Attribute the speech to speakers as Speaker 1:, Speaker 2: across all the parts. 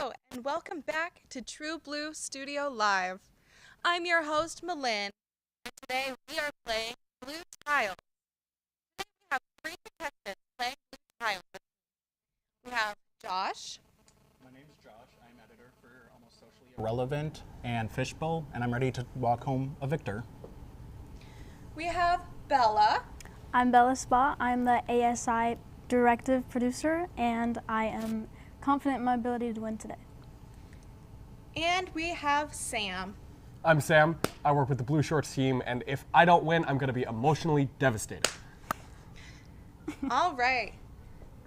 Speaker 1: Hello, and welcome back to True Blue Studio Live. I'm your host, Malynn, and today we are playing Blue Tiles. Today we have three contestants playing Blue Tiles. We have Josh.
Speaker 2: My name is Josh. I'm editor for Almost Socially Irrelevant and Fishbowl, and I'm ready to walk home a victor.
Speaker 1: We have Bella.
Speaker 3: I'm Bella Spah. I'm the ASI directive producer, and I am confident in my ability to win today.
Speaker 1: And we have Sam.
Speaker 4: I'm Sam. I work with the Blue Shorts team, and if I don't win, I'm going to be emotionally devastated.
Speaker 1: All right.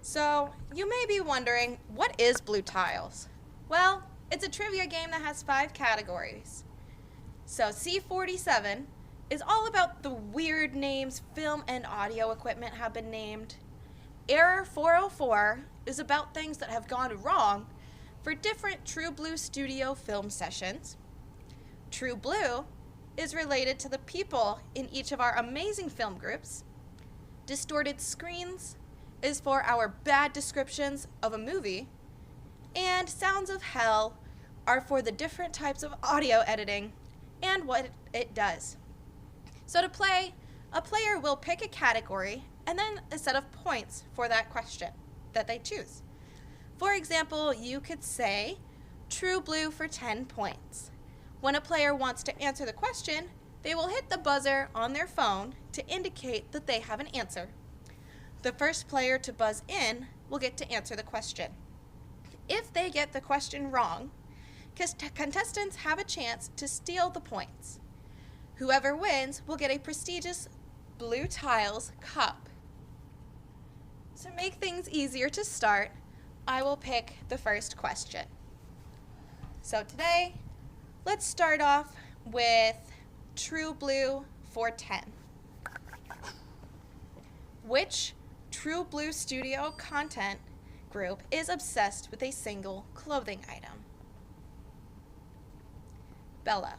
Speaker 1: So, you may be wondering, what is Blue Tiles? Well, it's a trivia game that has 5 categories. So, C47 is all about the weird names film and audio equipment have been named. Error 404 is about things that have gone wrong for different True Blue studio film sessions. True Blue is related to the people in each of our amazing film groups. Distorted Screens is for our bad descriptions of a movie. And Sounds of Hell are for the different types of audio editing and what it does. So to play, a player will pick a category and then a set of points for that question that they choose. For example, you could say True Blue for 10 points. When a player wants to answer the question, they will hit the buzzer on their phone to indicate that they have an answer. The first player to buzz in will get to answer the question. If they get the question wrong, contestants have a chance to steal the points. Whoever wins will get a prestigious Blue Tiles cup. To make things easier to start, I will pick the first question. So today, let's start off with True Blue for 10. Which True Blue studio content group is obsessed with a single clothing item? Bella.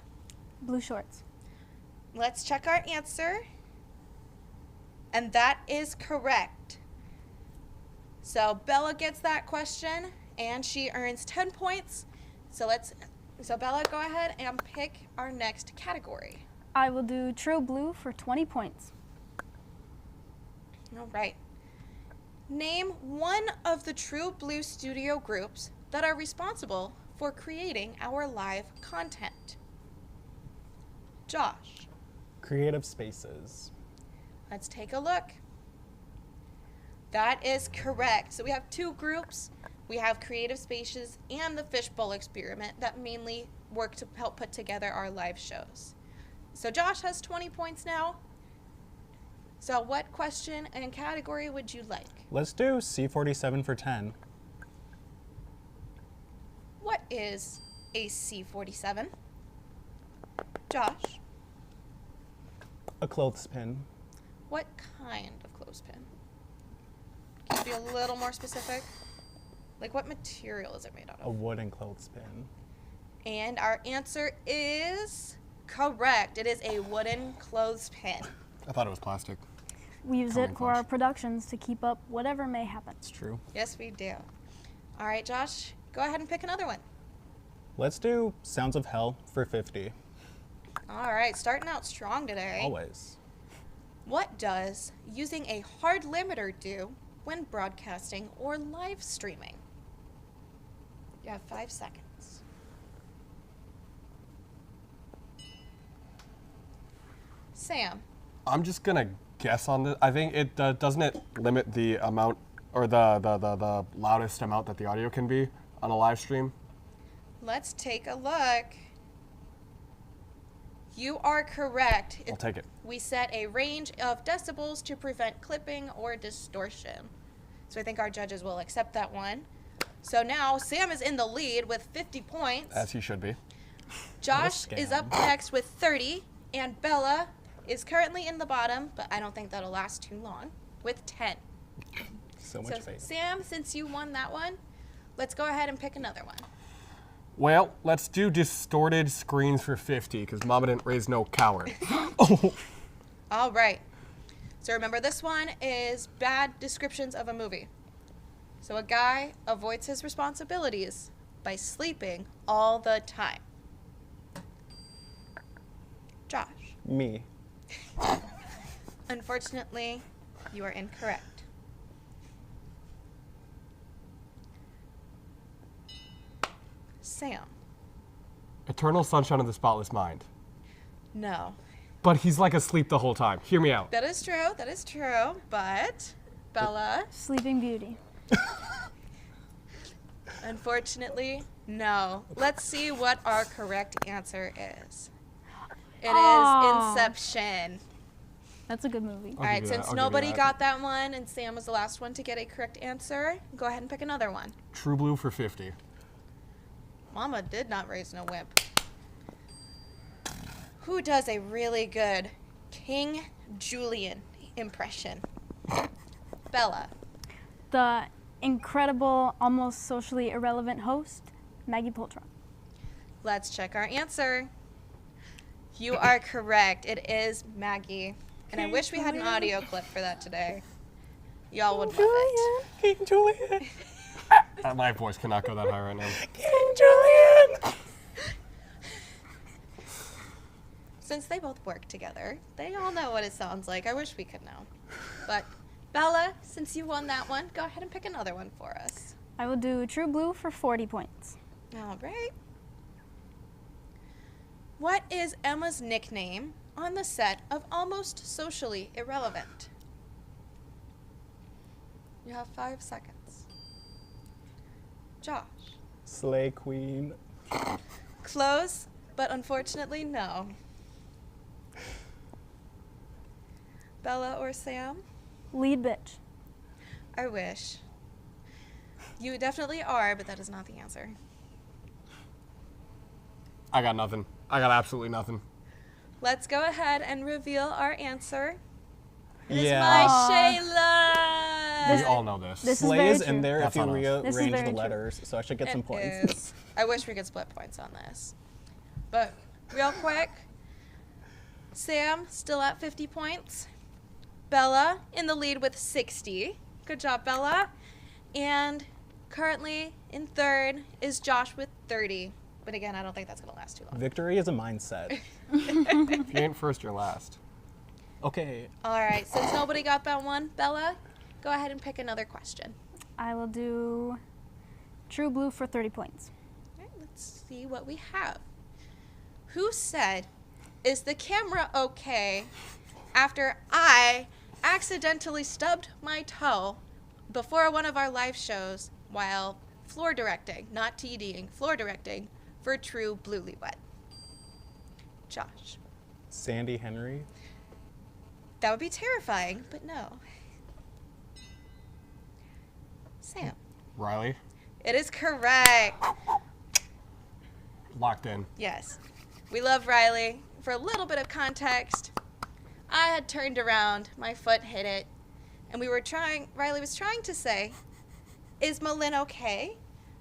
Speaker 3: Blue Shorts.
Speaker 1: Let's check our answer. And that is correct. So Bella gets that question, and she earns 10 points. So Bella, go ahead and pick our next category.
Speaker 3: I will do True Blue for 20 points.
Speaker 1: All right. Name one of the True Blue studio groups that are responsible for creating our live content. Josh.
Speaker 2: Creative Spaces.
Speaker 1: Let's take a look. That is correct. So we have 2 groups. We have Creative Spaces and the Fishbowl Experiment that mainly work to help put together our live shows. So Josh has 20 points now. So what question and category would you like?
Speaker 2: Let's do C47 for 10.
Speaker 1: What is a C47? Josh.
Speaker 2: A clothespin.
Speaker 1: What kind of clothespin? Can you be a little more specific? Like, what material is it made out
Speaker 2: A
Speaker 1: of?
Speaker 2: wooden clothespin.
Speaker 1: And our answer is correct. It is a wooden clothespin.
Speaker 4: I thought it was plastic.
Speaker 3: We use
Speaker 4: Coming
Speaker 3: it for our
Speaker 4: close.
Speaker 3: productions to keep up whatever may happen.
Speaker 2: It's true.
Speaker 1: Yes, we do. All right, Josh, go ahead and pick another one.
Speaker 2: Let's do Sounds of Hell for 50.
Speaker 1: All right, starting out strong today.
Speaker 2: Always.
Speaker 1: What does using a hard limiter do when broadcasting or live streaming? You have 5 seconds. Sam.
Speaker 4: I'm just going to guess on this. I think it doesn't it limit the amount or the loudest amount that the audio can be on a live stream?
Speaker 1: Let's take a look. You are correct.
Speaker 4: I'll take it.
Speaker 1: We set a range of decibels to prevent clipping or distortion. So I think our judges will accept that one. So now Sam is in the lead with 50 points.
Speaker 4: As he should be.
Speaker 1: Josh
Speaker 2: What a
Speaker 1: is
Speaker 2: scam.
Speaker 1: up next with 30. And Bella is currently in the bottom, but I don't think that'll last too long, with 10.
Speaker 2: So
Speaker 1: So
Speaker 2: much faith.
Speaker 1: Sam, since you won that one, let's go ahead and pick another one.
Speaker 4: Well, let's do Distorted Screens for 50, because Mama didn't raise no coward.
Speaker 1: All right. So remember, this one is bad descriptions of a movie. So a guy avoids his responsibilities by sleeping all the time? Josh.
Speaker 2: Me.
Speaker 1: Unfortunately, you are incorrect. Sam.
Speaker 4: Eternal Sunshine of the Spotless Mind.
Speaker 1: No.
Speaker 4: But he's like asleep the whole time. Hear me out.
Speaker 1: That is true, but Bella,
Speaker 3: Sleeping Beauty.
Speaker 1: unfortunately, no. Let's see what our correct answer is. It
Speaker 3: Aw.
Speaker 1: is Inception.
Speaker 3: That's a good movie.
Speaker 1: All right,
Speaker 4: give you that,
Speaker 1: since
Speaker 4: I'll give you
Speaker 1: nobody
Speaker 4: that.
Speaker 1: got that one and Sam was the last one to get a correct answer, go ahead and pick another one.
Speaker 4: True Blue for 50.
Speaker 1: Mama did not raise no wimp. Who does a really good King Julian impression? Bella.
Speaker 3: The incredible, almost socially irrelevant host, Maggie Poltrock.
Speaker 1: Let's check our answer. You are correct. It is Maggie. And I wish we had an audio clip for that today. Y'all would love it.
Speaker 2: King Julian.
Speaker 4: My voice cannot go that high right now.
Speaker 2: King Julian.
Speaker 1: Since they both work together, they all know what it sounds like. I wish we could know. But Bella, since you won that one, go ahead and pick another one for us.
Speaker 3: I will do True Blue for 40 points.
Speaker 1: All right. What is Emma's nickname on the set of Almost Socially Irrelevant? You have 5 seconds. Josh.
Speaker 2: Slay Queen.
Speaker 1: Close, but unfortunately, no. Bella or Sam?
Speaker 3: Lead bitch.
Speaker 1: I wish. You definitely are, but that is not the answer.
Speaker 4: I got nothing. I got absolutely nothing.
Speaker 1: Let's go ahead and reveal our answer. It is
Speaker 2: Yeah.
Speaker 1: my Shayla.
Speaker 4: We all know this.
Speaker 3: This is
Speaker 2: Slay
Speaker 3: very
Speaker 2: is in
Speaker 3: true.
Speaker 2: there
Speaker 4: That's
Speaker 2: if you
Speaker 4: on us.
Speaker 3: This is
Speaker 2: rearrange
Speaker 3: very
Speaker 2: the
Speaker 3: true.
Speaker 2: letters, so I should get some
Speaker 1: It
Speaker 2: points.
Speaker 1: is. I wish we could split points on this. But real quick, Sam still at 50 points. Bella in the lead with 60. Good job, Bella. And currently in third is Josh with 30. But again, I don't think that's going to last too long.
Speaker 2: Victory is a mindset.
Speaker 4: If you ain't first, you're last.
Speaker 2: Okay.
Speaker 1: All right, since nobody got that one, Bella, go ahead and pick another question.
Speaker 3: I will do True Blue for 30 points.
Speaker 1: All right, let's see what we have. Who said, "Is the camera okay?" after I accidentally stubbed my toe before one of our live shows while floor directing, not TDing, floor directing for True Bluely Wet? Josh.
Speaker 2: Sandy Henry.
Speaker 1: That would be terrifying, but no. Sam.
Speaker 4: Riley,
Speaker 1: It is correct.
Speaker 4: locked in.
Speaker 1: Yes. We love Riley. For a little bit of context, I had turned around, my foot hit it, and Riley was trying to say, "Is Malynn okay?"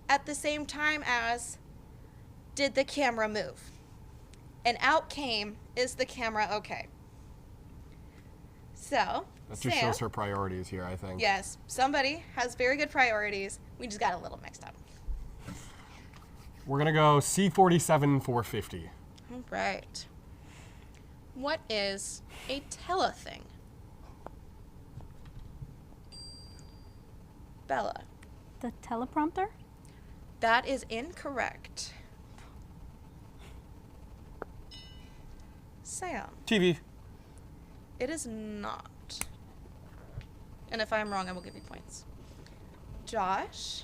Speaker 1: at the same time as, "Did the camera move?" And out came, "Is the camera okay?" So,
Speaker 4: That just
Speaker 1: Sam,
Speaker 4: shows her priorities here, I think.
Speaker 1: yes, somebody has very good priorities. We just got a little mixed up.
Speaker 4: We're going to go C47 450.
Speaker 1: All right. What is a telething? Bella.
Speaker 3: The teleprompter?
Speaker 1: That is incorrect. Sam.
Speaker 4: TV.
Speaker 1: It is not. And if I'm wrong, I will give you points. Josh.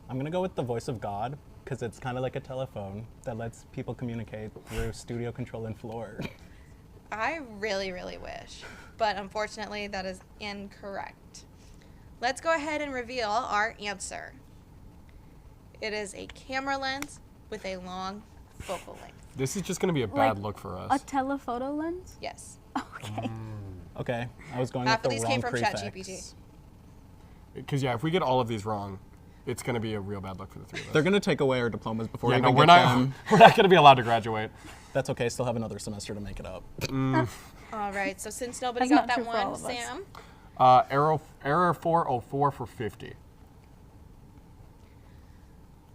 Speaker 2: I'm going to go with the voice of God, because it's kind of like a telephone that lets people communicate through studio control and floor.
Speaker 1: I really, really wish. But unfortunately, that is incorrect. Let's go ahead and reveal our answer. It is a camera lens with a long focal length.
Speaker 4: This is just going to be a bad
Speaker 3: Like
Speaker 4: look for
Speaker 3: A
Speaker 4: us.
Speaker 3: telephoto lens?
Speaker 1: Yes.
Speaker 3: Okay.
Speaker 2: Okay, I was going
Speaker 1: Half
Speaker 2: with
Speaker 1: of
Speaker 2: the
Speaker 1: these came
Speaker 2: wrong
Speaker 1: from
Speaker 2: prefix.
Speaker 1: ChatGPT.
Speaker 4: Because, yeah, if we get all of these wrong, it's going to be a real bad look for the three of us.
Speaker 2: They're going to take away our diplomas before
Speaker 4: yeah,
Speaker 2: we
Speaker 4: no,
Speaker 2: even
Speaker 4: we're
Speaker 2: get
Speaker 4: not,
Speaker 2: them.
Speaker 4: we're not going to be allowed to graduate.
Speaker 2: That's okay, still have another semester to make it up.
Speaker 1: All right, so since nobody
Speaker 3: That's
Speaker 1: got
Speaker 3: not
Speaker 1: that
Speaker 3: true for all
Speaker 1: one,
Speaker 3: of us.
Speaker 1: Sam,
Speaker 4: Error 404 for 50.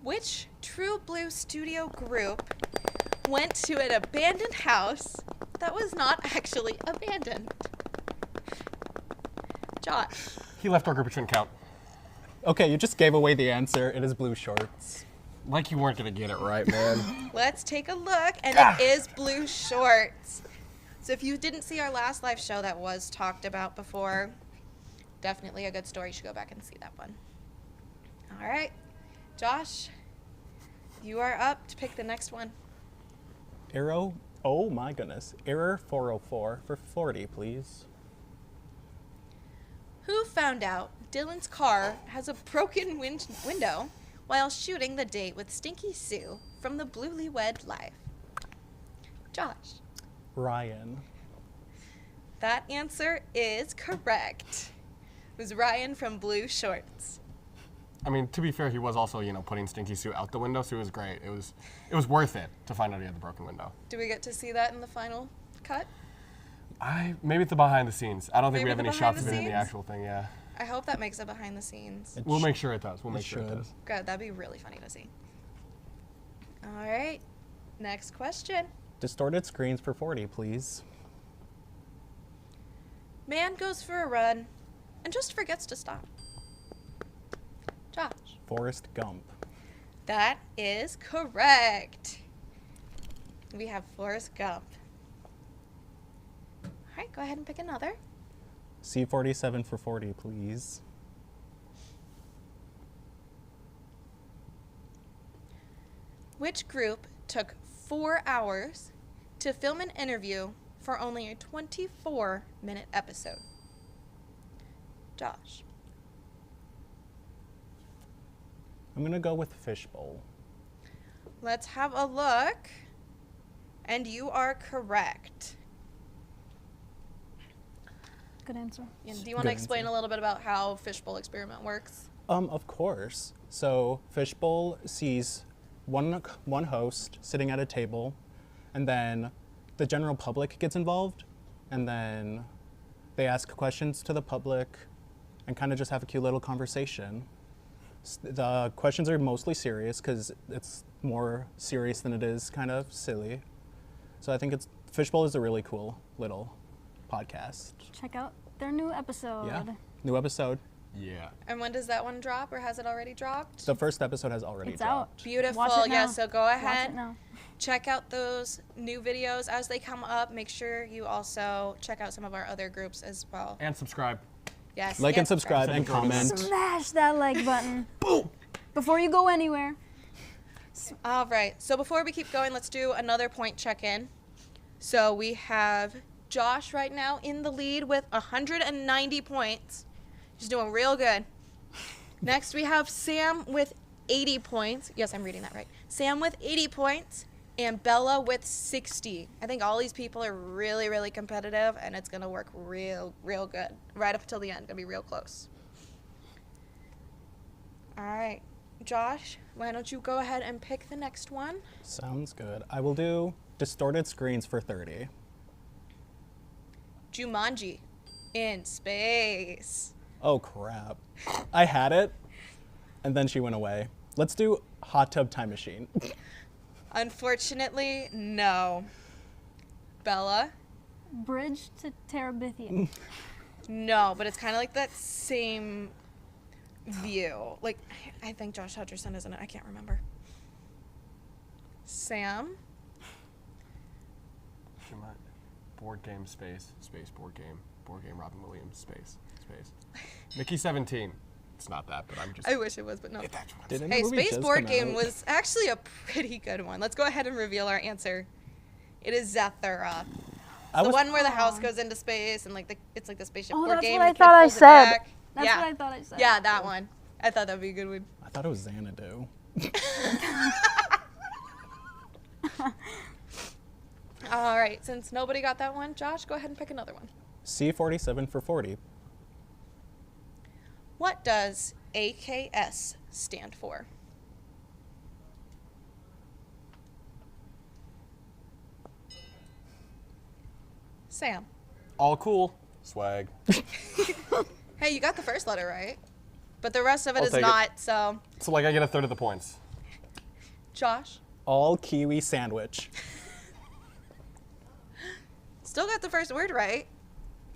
Speaker 1: Which True Blue studio group went to an abandoned house that was not actually abandoned? Josh.
Speaker 4: He left our group, it shouldn't count.
Speaker 2: Okay, you just gave away the answer. It is Blue Shorts.
Speaker 4: Like you weren't going to get it right, man.
Speaker 1: Let's take a look, and it is Blue Shorts. So if you didn't see our last live show that was talked about before, definitely a good story. You should go back and see that one. All right, Josh, you are up to pick the next one.
Speaker 2: Arrow, oh my goodness. Error 404 for 40, please.
Speaker 1: Who found out Dylan's car has a broken window while shooting the date with Stinky Sue from the Bluely Wed Life? Josh.
Speaker 2: Ryan.
Speaker 1: That answer is correct. It was Ryan from Blue Shorts.
Speaker 4: I mean, to be fair, he was also, putting Stinky Sue out the window, so it was great. It was worth it to find out he had the broken window.
Speaker 1: Do we get to see that in the final cut?
Speaker 4: Maybe it's the behind the scenes. I don't think
Speaker 1: Maybe
Speaker 4: we have
Speaker 1: the
Speaker 4: any
Speaker 1: behind
Speaker 4: shots
Speaker 1: the
Speaker 4: of it in the
Speaker 1: scenes?
Speaker 4: actual thing, yeah.
Speaker 1: I hope that makes it behind the scenes.
Speaker 2: It
Speaker 4: We'll
Speaker 2: sh-
Speaker 4: make sure it does. We'll
Speaker 2: it
Speaker 4: make sure it
Speaker 2: should.
Speaker 4: does.
Speaker 1: Good, that'd be really funny to see. All right, next question.
Speaker 2: Distorted screens for 40, please.
Speaker 1: Man goes for a run and just forgets to stop. Josh.
Speaker 2: Forrest Gump.
Speaker 1: That is correct. We have Forrest Gump. All right, go ahead and pick another.
Speaker 2: C47 for 40, please.
Speaker 1: Which group took 4 hours to film an interview for only a 24-minute episode? Josh.
Speaker 2: I'm going to go with Fishbowl.
Speaker 1: Let's have a look. And you are correct.
Speaker 3: Good answer.
Speaker 1: And do you want to
Speaker 2: Good
Speaker 1: explain
Speaker 2: answer.
Speaker 1: a little bit about how Fishbowl experiment works?
Speaker 2: Of course. So Fishbowl sees one host sitting at a table, and then the general public gets involved, and then they ask questions to the public and kind of just have a cute little conversation. The questions are mostly serious because it's more serious than it is kind of silly. So I think Fishbowl is a really cool little podcast.
Speaker 3: Check out their new episode.
Speaker 2: Yeah. New episode.
Speaker 4: Yeah.
Speaker 1: And when does that one drop, or has it already dropped?
Speaker 2: The first episode has already
Speaker 3: It's
Speaker 2: dropped.
Speaker 3: out.
Speaker 1: Beautiful.
Speaker 3: Watch it now.
Speaker 1: Yeah, so go
Speaker 3: Watch
Speaker 1: ahead.
Speaker 3: it now.
Speaker 1: Check out those new videos as they come up. Make sure you also check out some of our other groups as well.
Speaker 4: And subscribe.
Speaker 1: Yes.
Speaker 2: Like and subscribe and comment.
Speaker 3: Smash that like button. Boom! Before you go anywhere.
Speaker 1: All right. So before we keep going, let's do another point check-in. So we have Josh right now in the lead with 190 points. He's doing real good. Next, we have Sam with 80 points. Yes, I'm reading that right. Sam with 80 points and Bella with 60. I think all these people are really, really competitive, and it's going to work real, real good. Right up until the end. Going to be real close. All right. Josh, why don't you go ahead and pick the next one?
Speaker 2: Sounds good. I will do distorted screens for 30.
Speaker 1: Jumanji in space.
Speaker 2: Oh, crap. I had it, and then she went away. Let's do hot tub time machine.
Speaker 1: Unfortunately, no. Bella?
Speaker 3: Bridge to Terabithia.
Speaker 1: No, but it's kind of like that same view. Like, I think Josh Hutcherson is in it. I can't remember. Sam?
Speaker 4: Board game, space, board game, Robin Williams, space. Mickey 17. It's not that, but I'm just.
Speaker 1: I wish it was, but no.
Speaker 2: Didn't the
Speaker 1: Hey,
Speaker 2: movie
Speaker 1: Space
Speaker 2: just
Speaker 1: Board
Speaker 2: come
Speaker 1: Game
Speaker 2: out?
Speaker 1: was actually a pretty good one. Let's go ahead and reveal our answer. It is Zethra. The one where the house goes into space and it's like the spaceship
Speaker 3: Oh,
Speaker 1: board
Speaker 3: that's
Speaker 1: game.
Speaker 3: what I
Speaker 1: and the kid
Speaker 3: thought I
Speaker 1: pulls it
Speaker 3: said.
Speaker 1: back.
Speaker 3: That's
Speaker 1: Yeah.
Speaker 3: what I thought I said.
Speaker 1: Yeah, that one. I thought that would be a good one.
Speaker 2: I thought it was Xanadu.
Speaker 1: All right, since nobody got that one, Josh, go ahead and pick another one.
Speaker 2: C47 for 40.
Speaker 1: What does AKS stand for? Sam.
Speaker 4: All cool. Swag.
Speaker 1: Hey, you got the first letter right, but the rest of it
Speaker 4: I'll
Speaker 1: is
Speaker 4: take it.
Speaker 1: not, so
Speaker 4: So, I get a third of the points.
Speaker 1: Josh?
Speaker 2: All kiwi sandwich.
Speaker 1: Still got the first word right.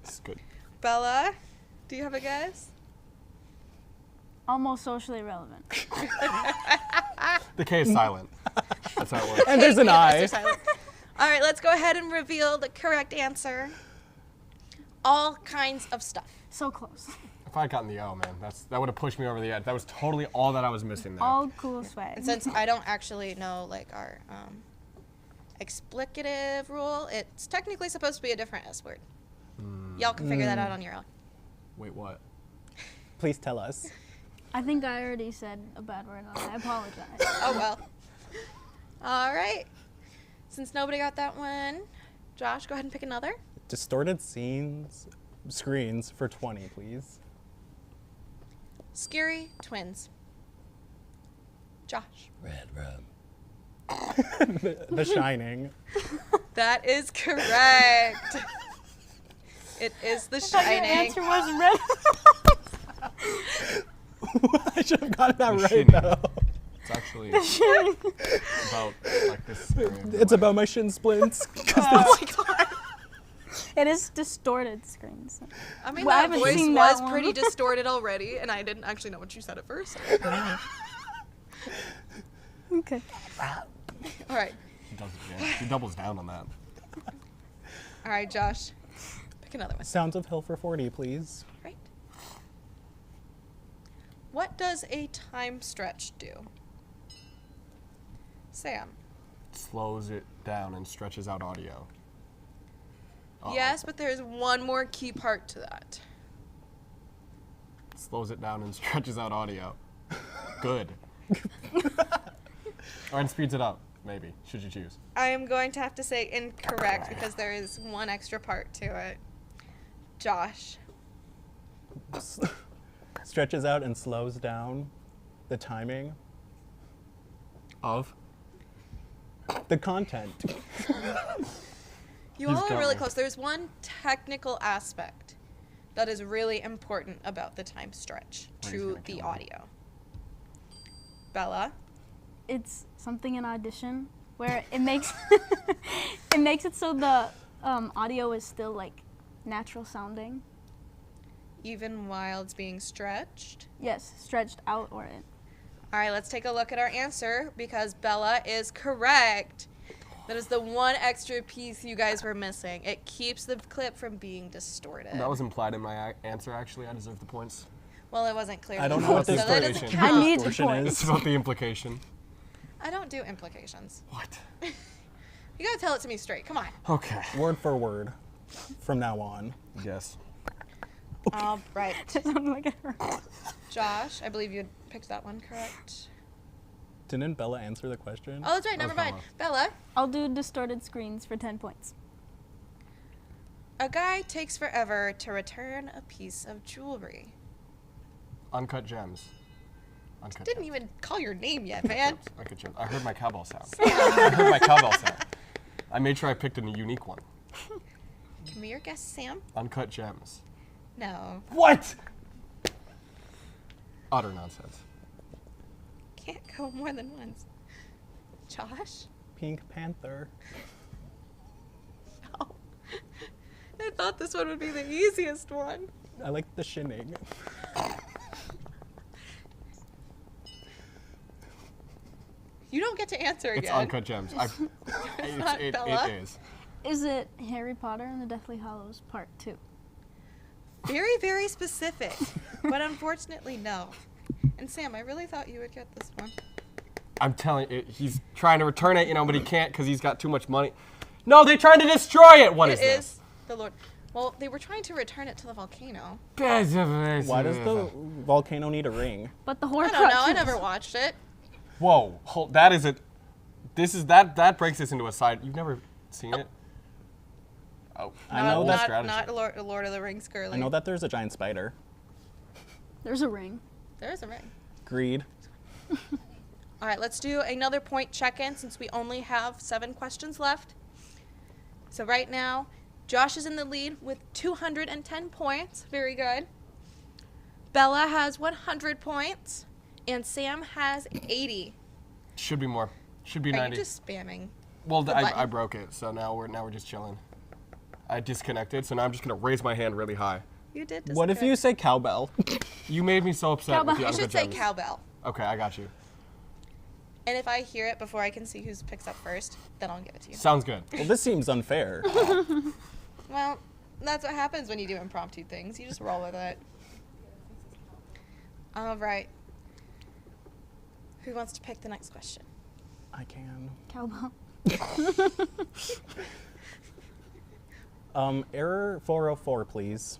Speaker 4: It's good.
Speaker 1: Bella, do you have a guess?
Speaker 3: Almost socially relevant.
Speaker 4: The K is silent. That's how it works.
Speaker 2: And there's an I.
Speaker 1: All right, let's go ahead and reveal the correct answer. All kinds of stuff.
Speaker 3: So close.
Speaker 4: If I had gotten the O, man, that would have pushed me over the edge. That was totally all that I was missing there.
Speaker 3: All cool swag.
Speaker 1: And since I don't actually know like our explicative rule, it's technically supposed to be a different S word. Y'all can figure that out on your own.
Speaker 4: Wait, what?
Speaker 2: Please tell us.
Speaker 3: I think I already said a bad word. I apologize.
Speaker 1: Oh well. All right. Since nobody got that one, Josh, go ahead and pick another.
Speaker 2: Distorted screens for 20, please.
Speaker 1: Scary twins. Josh.
Speaker 5: Red rum.
Speaker 2: The Shining.
Speaker 1: That is correct. It is The
Speaker 3: Your
Speaker 1: Shining.
Speaker 3: answer was red.
Speaker 2: I should have gotten that
Speaker 4: The
Speaker 2: right,
Speaker 4: Shining.
Speaker 2: though.
Speaker 4: It's actually about like this area.
Speaker 2: It's about my shin splints.
Speaker 1: Oh my god.
Speaker 3: It is distorted screens.
Speaker 1: I mean,
Speaker 3: Well, I
Speaker 1: that
Speaker 3: haven't
Speaker 1: voice
Speaker 3: seen that
Speaker 1: was
Speaker 3: one.
Speaker 1: pretty distorted already, and I didn't actually know what you said at first.
Speaker 3: Okay.
Speaker 1: All right.
Speaker 4: He does it again. He doubles down on that.
Speaker 1: All right, Josh. Pick another one.
Speaker 2: Sounds of Hill for 40, please.
Speaker 1: Right. What does a time stretch do? Sam.
Speaker 4: Slows it down and stretches out audio. Uh-oh.
Speaker 1: Yes, but there's one more key part to that.
Speaker 4: Slows it down and stretches out audio. Good. Or and speeds it up, maybe, should you choose.
Speaker 1: I am going to have to say incorrect because there is one extra part to it. Josh.
Speaker 2: Stretches out and slows down the timing.
Speaker 4: Of?
Speaker 2: The content.
Speaker 1: You
Speaker 4: He's
Speaker 1: all are
Speaker 4: got
Speaker 1: really
Speaker 4: me.
Speaker 1: close. There's one technical aspect that is really important about the time stretch
Speaker 4: He's
Speaker 1: to
Speaker 4: gonna
Speaker 1: the
Speaker 4: kill me.
Speaker 1: audio. Bella.
Speaker 3: It's something in Audition where it makes it makes it so the audio is still like natural sounding.
Speaker 1: Even while it's being stretched.
Speaker 3: Yes, stretched out or in.
Speaker 1: All right, let's take a look at our answer because Bella is correct. That is the one extra piece you guys were missing. It keeps the clip from being distorted.
Speaker 4: That was implied in my answer, actually. I deserve the points.
Speaker 1: Well, it wasn't clear.
Speaker 2: I don't
Speaker 1: enough,
Speaker 2: know what
Speaker 1: so
Speaker 2: this
Speaker 1: that doesn't
Speaker 4: distortion-
Speaker 1: count.
Speaker 3: I need the
Speaker 2: Distortion
Speaker 3: points.
Speaker 4: It's about the implication.
Speaker 1: I don't do implications.
Speaker 4: What?
Speaker 1: You gotta tell it to me straight. Come on.
Speaker 4: Okay.
Speaker 2: Word for word from now on.
Speaker 4: Yes.
Speaker 1: All right.
Speaker 3: Sounded like it hurt.
Speaker 1: Josh, I believe you had picked that one, correct?
Speaker 2: Didn't Bella answer the question?
Speaker 1: Oh, that's right. Never mind. Bella.
Speaker 3: I'll do distorted screens for 10 points.
Speaker 1: A guy takes forever to return a piece of jewelry.
Speaker 4: Uncut gems. Uncut
Speaker 1: Didn't
Speaker 4: gems.
Speaker 1: even call your name yet, man.
Speaker 4: Uncut gems. I heard my cowbell sound. I heard my cowbell sound. I made sure I picked a unique one.
Speaker 1: Give me your guess, Sam.
Speaker 4: Uncut gems.
Speaker 1: No.
Speaker 4: What? Utter nonsense.
Speaker 1: Can't go more than once. Josh?
Speaker 2: Pink Panther.
Speaker 1: No. I thought this one would be the easiest one.
Speaker 2: I like the shinning.
Speaker 1: You don't get to answer
Speaker 4: It's
Speaker 1: again.
Speaker 4: uncut gems.
Speaker 1: not Bella.
Speaker 4: It is.
Speaker 3: Is it Harry Potter and the Deathly Hallows Part 2?
Speaker 1: Very, very specific. But unfortunately, no. And Sam, I really thought you would get this one.
Speaker 4: I'm telling you, he's trying to return it, but he can't because he's got too much money. No, they're trying to destroy it. What is
Speaker 1: It
Speaker 4: this?
Speaker 1: is the Lord. Well, they were trying to return it to the volcano.
Speaker 2: Why does the volcano need a ring?
Speaker 3: But the
Speaker 1: I
Speaker 3: Horcrux.
Speaker 1: don't know. I never watched it.
Speaker 4: Whoa, that is a. This is that breaks this into a side. You've never seen it? Oh,
Speaker 2: I know that.
Speaker 4: strategy.
Speaker 1: Not Lord of the Rings girly.
Speaker 2: I know that there's a giant spider.
Speaker 3: There's a ring.
Speaker 1: There is a ring.
Speaker 2: Greed.
Speaker 1: All right, let's do another point check-in since we only have 7 questions left. So right now, Josh is in the lead with 210 points. Very good. Bella has 100 points, and Sam has 80.
Speaker 4: Should be more. Should be
Speaker 1: Are
Speaker 4: 90.
Speaker 1: you just spamming?
Speaker 4: Well,
Speaker 1: the
Speaker 4: I
Speaker 1: button?
Speaker 4: broke it, so now we're just chilling. I disconnected, so now I'm just gonna raise my hand really high.
Speaker 1: You did.
Speaker 2: What if you say cowbell?
Speaker 4: You made me so upset with
Speaker 3: Cowbell.
Speaker 4: the
Speaker 1: You should say
Speaker 4: gems.
Speaker 1: cowbell.
Speaker 4: Okay, I got you.
Speaker 1: And if I hear it before I can see who picks up first, then I'll give it to you.
Speaker 4: Sounds good.
Speaker 2: Well, this seems unfair.
Speaker 1: Well, that's what happens when you do impromptu things. You just roll with it. All right. Who wants to pick the next question?
Speaker 2: I can.
Speaker 3: Cowbell.
Speaker 2: Error 404, please.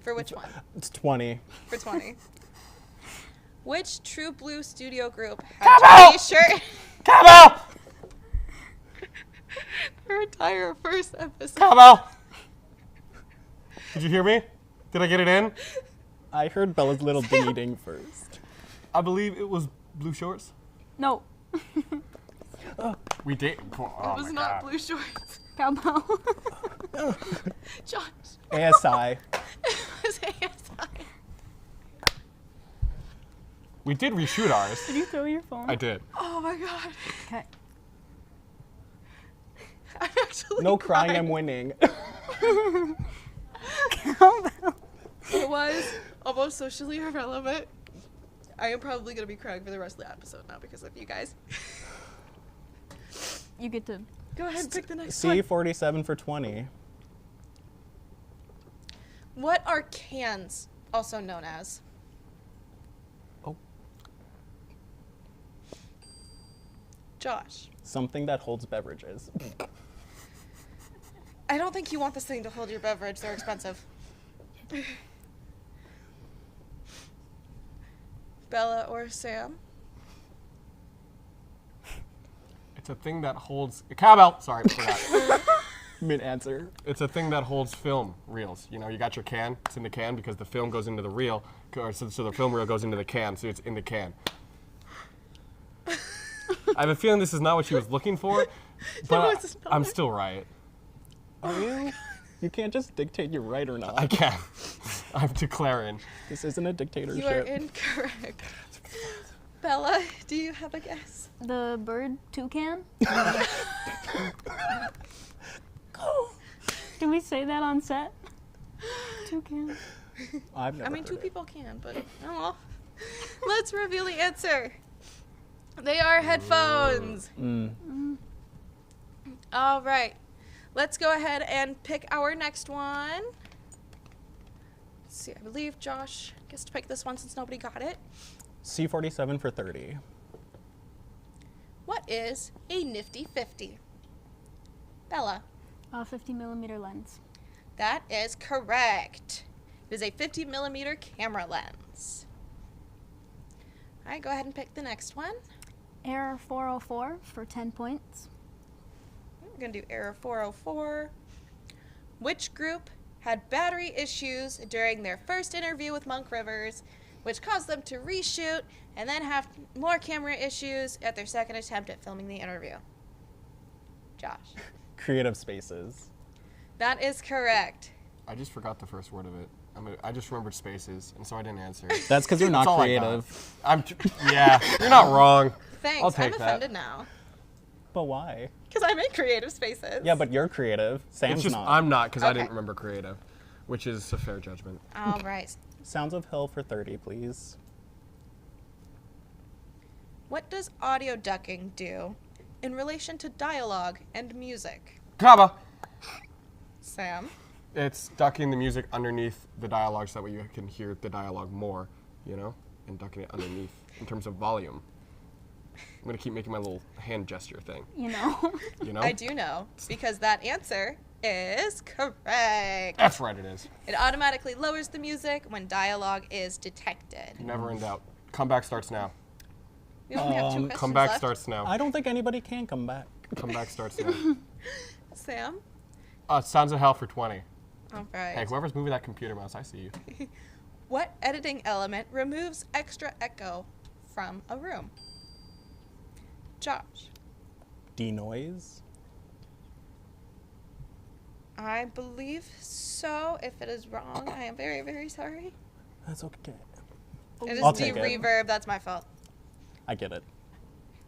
Speaker 1: For which one?
Speaker 2: It's 20.
Speaker 1: For 20. Which True Blue studio group had a t-shirt
Speaker 4: Cowbell!
Speaker 1: their entire first episode?
Speaker 4: Cowbell! Did you hear me? Did I get it in?
Speaker 2: I heard Bella's little dingy ding first.
Speaker 4: I believe it was Blue Shorts.
Speaker 3: No.
Speaker 4: We did. Oh
Speaker 1: It was
Speaker 4: my
Speaker 1: not
Speaker 4: God.
Speaker 1: Blue Shorts.
Speaker 3: Cowbell.
Speaker 1: Josh.
Speaker 2: ASI.
Speaker 1: It was ASI.
Speaker 4: We did reshoot ours.
Speaker 3: Did you throw your phone?
Speaker 4: I did.
Speaker 1: Oh my god.
Speaker 3: Okay.
Speaker 1: I'm actually
Speaker 2: No crying, I'm winning.
Speaker 3: Cowbell.
Speaker 1: It was almost socially irrelevant. I am probably going to be crying for the rest of the episode now because of you guys.
Speaker 3: You get to.
Speaker 1: Go ahead and pick the next one.
Speaker 2: C47 for 20.
Speaker 1: What are cans also known as?
Speaker 2: Oh.
Speaker 1: Josh.
Speaker 2: Something that holds beverages.
Speaker 1: I don't think you want this thing to hold your beverage. They're expensive. Bella or Sam?
Speaker 4: It's a thing that holds. Cowbell! Sorry, forgot.
Speaker 2: Mid-answer.
Speaker 4: It's a thing that holds film reels. You know, you got your can, it's in the can because the film goes into the reel, or so the film reel goes into the can, so it's in the can. I have a feeling this is not what she was looking for, but
Speaker 1: it's not.
Speaker 4: I'm still right.
Speaker 2: Are you? You can't just dictate you're right or not.
Speaker 4: I can. I'm declaring.
Speaker 2: This isn't a dictatorship.
Speaker 1: You are incorrect. Bella, do you have a guess?
Speaker 3: The bird toucan? Did we say that on set? Toucan.
Speaker 2: I've never
Speaker 1: I mean,
Speaker 2: heard
Speaker 1: two
Speaker 2: it.
Speaker 1: people can, but oh well. Let's reveal the answer. They are headphones. All right. Let's go ahead and pick our next one. Let's see, I believe Josh gets to pick this one since nobody got it.
Speaker 2: C47 for 30.
Speaker 1: What is a nifty 50? Bella.
Speaker 3: 50mm lens.
Speaker 1: That is correct. It is a 50mm camera lens. All right, go ahead and pick the next one.
Speaker 3: Error 404 for 10 points.
Speaker 1: We're going to do error 404. Which group had battery issues during their first interview with Monk Rivers, which caused them to reshoot and then have more camera issues at their second attempt at filming the interview? Josh.
Speaker 2: Creative spaces.
Speaker 1: That is correct.
Speaker 4: I just forgot the first word of it. I just remembered spaces, and so I didn't answer.
Speaker 2: That's because you're not
Speaker 4: That's all I got.
Speaker 2: creative.
Speaker 4: Yeah, you're not wrong.
Speaker 1: Thanks.
Speaker 4: I'll take
Speaker 1: I'm
Speaker 4: that.
Speaker 1: offended now.
Speaker 2: But why?
Speaker 1: Because I make creative spaces.
Speaker 2: Yeah, but you're creative. Sam's
Speaker 4: It's just
Speaker 2: not.
Speaker 4: I'm not because I
Speaker 1: Okay.
Speaker 4: didn't remember creative, which is a fair judgment.
Speaker 1: All right.
Speaker 2: Sounds of Hill for 30, please.
Speaker 1: What does audio ducking do in relation to dialogue and music?
Speaker 4: Kaba.
Speaker 1: Sam.
Speaker 4: It's ducking the music underneath the dialogue so that way you can hear the dialogue more, you know, and ducking it underneath in terms of volume. I'm gonna keep making my little hand gesture thing.
Speaker 3: You know?
Speaker 4: You know.
Speaker 1: I do know, because that answer is correct.
Speaker 4: That's right. It is.
Speaker 1: It automatically lowers the music when dialogue is detected.
Speaker 4: Never in doubt. Comeback starts now.
Speaker 1: We only have 2 questions
Speaker 4: Comeback
Speaker 1: left.
Speaker 4: starts now.
Speaker 2: I don't think anybody can come back.
Speaker 4: Comeback starts now.
Speaker 1: Sam?
Speaker 4: Sounds of Hell for 20.
Speaker 1: All right.
Speaker 4: Hey, whoever's moving that computer mouse, I see you.
Speaker 1: What editing element removes extra echo from a room? Josh?
Speaker 2: Denoise.
Speaker 1: I believe so. If it is wrong, I am very, very sorry.
Speaker 2: That's okay.
Speaker 1: It is
Speaker 2: I'll
Speaker 1: the
Speaker 2: take it.
Speaker 1: reverb. That's my fault.
Speaker 2: I get it.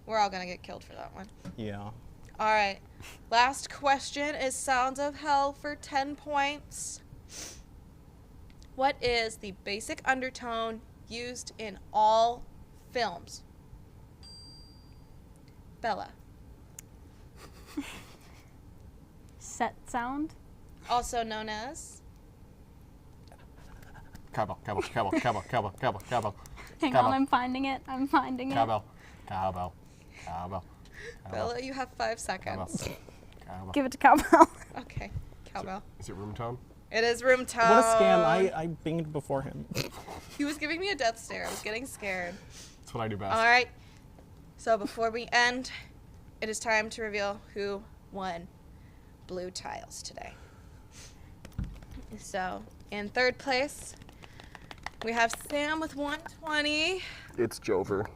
Speaker 1: We're all gonna get killed for that one.
Speaker 2: Yeah.
Speaker 1: All right. Last question is Sounds of Hell for 10 points. What is the basic undertone used in all films? Bella.
Speaker 3: Set sound.
Speaker 1: Also known as?
Speaker 4: Cowbell.
Speaker 3: Hang on, I'm finding it.
Speaker 4: Cowbell.
Speaker 1: Bella, you have 5 seconds.
Speaker 4: Cowbell.
Speaker 3: Give it to Cowbell.
Speaker 1: Okay. Cowbell.
Speaker 4: Is it room tone?
Speaker 1: It is room tone.
Speaker 2: What a scam. I binged before him.
Speaker 1: He was giving me a death stare. I was getting scared.
Speaker 4: That's what I do best.
Speaker 1: All right. So before we end, it is time to reveal who won blue tiles today. So in third place, we have Sam with 120.
Speaker 4: It's Jover.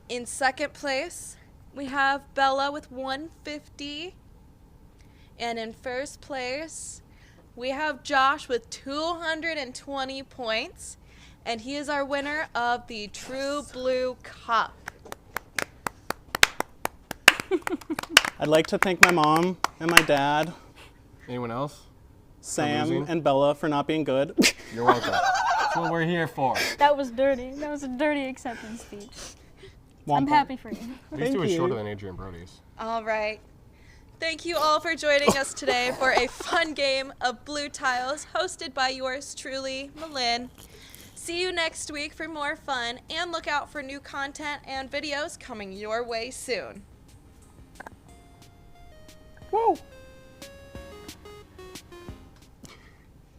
Speaker 1: In second place, we have Bella with 150. And in first place, we have Josh with 220 points. And he is our winner of the True Blue Cup.
Speaker 2: I'd like to thank my mom and my dad,
Speaker 4: Anyone else?
Speaker 2: Sam
Speaker 4: losing?
Speaker 2: and Bella for not being good.
Speaker 4: You're welcome. That's what we're here for.
Speaker 3: That was dirty. That was a dirty acceptance speech. I'm
Speaker 2: Womp
Speaker 3: happy for you.
Speaker 4: These two are
Speaker 2: you.
Speaker 4: shorter than Adrian Brody's.
Speaker 1: All right. Thank you all for joining us today for a fun game of Blue Tiles hosted by yours truly, Malynn. See you next week for more fun, and look out for new content and videos coming your way soon.
Speaker 2: Woo!